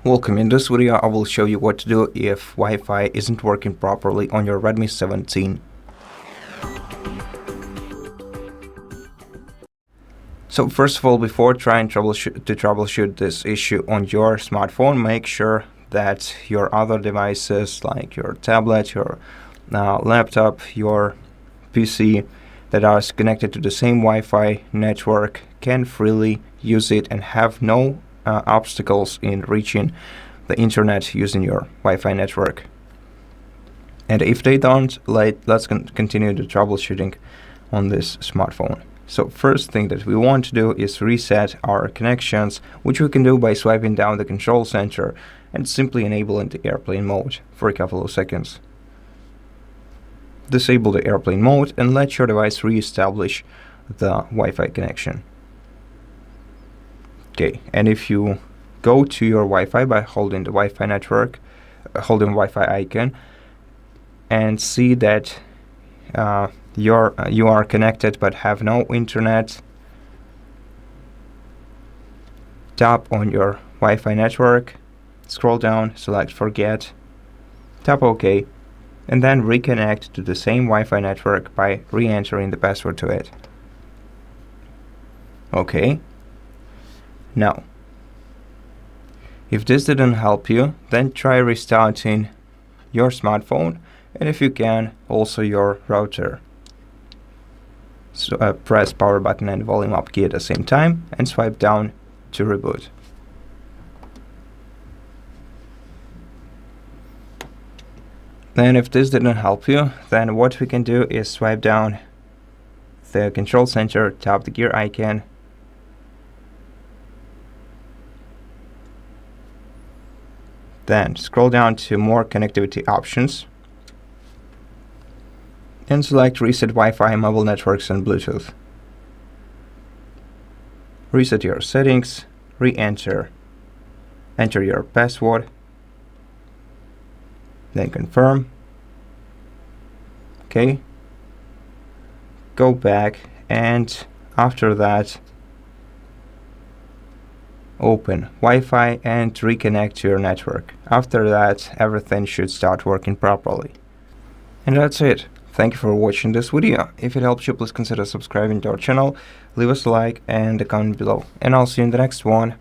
Welcome. In this video, I will show you what to do if Wi-Fi isn't working properly on your Redmi 17. So first of all, before trying to troubleshoot this issue on your smartphone, make sure that your other devices like your tablet, your laptop, your PC that are connected to the same Wi-Fi network can freely use it and have no obstacles in reaching the internet using your Wi-Fi network. And if they don't, let's continue the troubleshooting on this smartphone. So first thing that we want to do is reset our connections, which we can do by swiping down the control center and simply enabling the airplane mode for a couple of seconds. Disable the airplane mode and let your device re-establish the Wi-Fi connection. Okay, and if you go to your Wi-Fi by holding the Wi-Fi network, holding Wi-Fi icon, and see that you are connected but have no internet, tap on your Wi-Fi network, scroll down, select Forget, tap OK, and then reconnect to the same Wi-Fi network by re-entering the password to it. OK. Now, if this didn't help you, then try restarting your smartphone, and if you can, also your router. So press power button and volume up key at the same time and swipe down to reboot. Then if this didn't help you, then what we can do is swipe down the control center, tap the gear icon, then scroll down to more connectivity options and select Reset Wi-Fi, Mobile Networks and Bluetooth. Reset your settings, enter your password, then confirm. Okay. Go back and after that open Wi-Fi and reconnect to your network. After that, everything should start working properly. And that's it. Thank you for watching this video. If it helped you, please consider subscribing to our channel, leave us a like and a comment below. And I'll see you in the next one.